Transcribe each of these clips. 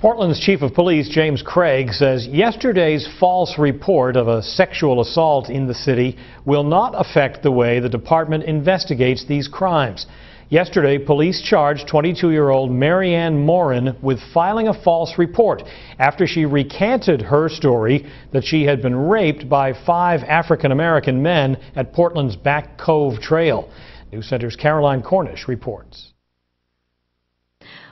Portland's chief of police, James Craig, says yesterday's false report of a sexual assault in the city will not affect the way the department investigates these crimes. Yesterday, police charged 22-year-old Marianne Morin with filing a false report after she recanted her story that she had been raped by 5 African-American men at Portland's Back Cove Trail. News Center's Caroline Cornish reports.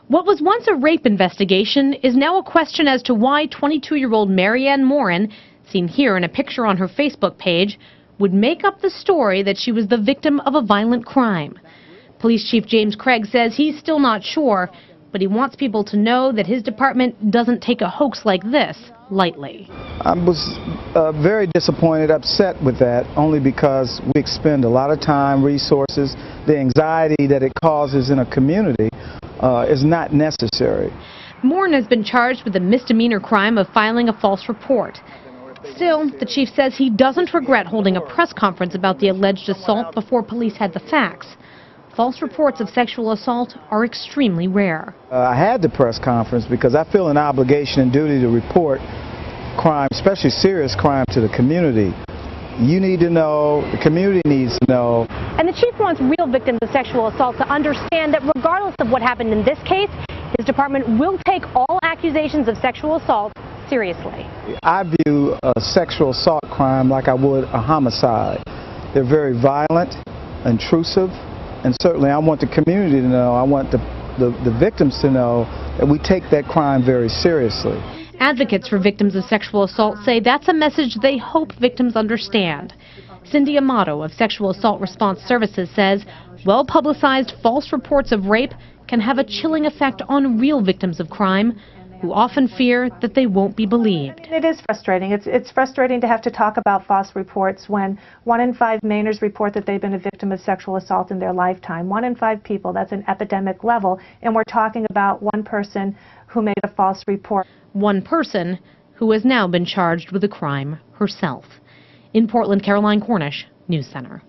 What was once a rape investigation is now a question as to why 22-year-old Marianne Morin, seen here in a picture on her Facebook page, would make up the story that she was the victim of a violent crime. Police Chief James Craig says he's still not sure, but he wants people to know that his department doesn't take a hoax like this lightly. I was very disappointed, upset with that, only because we expend a lot of time, resources. The anxiety that it causes in a community is not necessary. Morin has been charged with the misdemeanor crime of filing a false report. Still, the chief says he doesn't regret holding a press conference about the alleged assault before police had the facts. False reports of sexual assault are extremely rare. I had the press conference because I feel an obligation and duty to report crime, especially serious crime, to the community. You need to know, the community needs to know. And the chief wants real victims of sexual assault to understand that regardless of what happened in this case, his department will take all accusations of sexual assault seriously. I view a sexual assault crime like I would a homicide. They're very violent, intrusive, and certainly I want the community to know, I want the victims to know that we take that crime very seriously. Advocates for victims of sexual assault say that's a message they hope victims understand. Cyndi Amato of Sexual Assault Response Services says well-publicized false reports of rape can have a chilling effect on real victims of crime, who often fear that they won't be believed. It is frustrating. It's frustrating to have to talk about false reports when 1 in 5 Mainers report that they've been a victim of sexual assault in their lifetime. 1 in 5 people, that's an epidemic level, and we're talking about one person who made a false report. One person who has now been charged with the crime herself. In Portland, Caroline Cornish, News Center.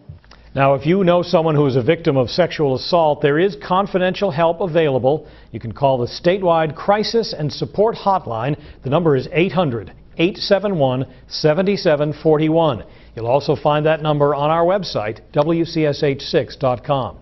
Now, if you know someone who is a victim of sexual assault, there is confidential help available. You can call the statewide Crisis and Support Hotline. The number is 800-871-7741. You'll also find that number on our website, WCSH6.com.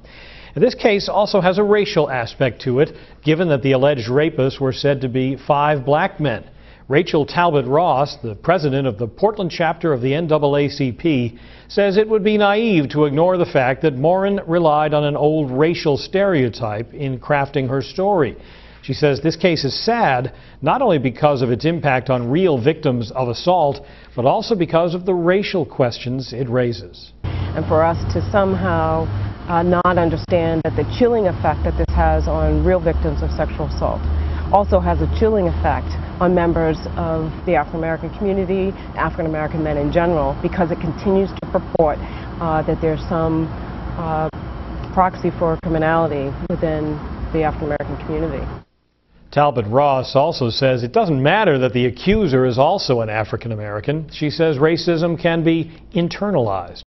And this case also has a racial aspect to it, given that the alleged rapists were said to be 5 black men. Rachel Talbot Ross, the president of the Portland chapter of the NAACP, says it would be naive to ignore the fact that Morin relied on an old racial stereotype in crafting her story. She says this case is sad, not only because of its impact on real victims of assault, but also because of the racial questions it raises. And for us to somehow not understand that the chilling effect that this has on real victims of sexual assault also has a chilling effect on members of the African-American community, African-American men in general, because it continues to purport that there's some proxy for criminality within the African-American community. Talbot Ross also says it doesn't matter that the accuser is also an African-American. She says racism can be internalized.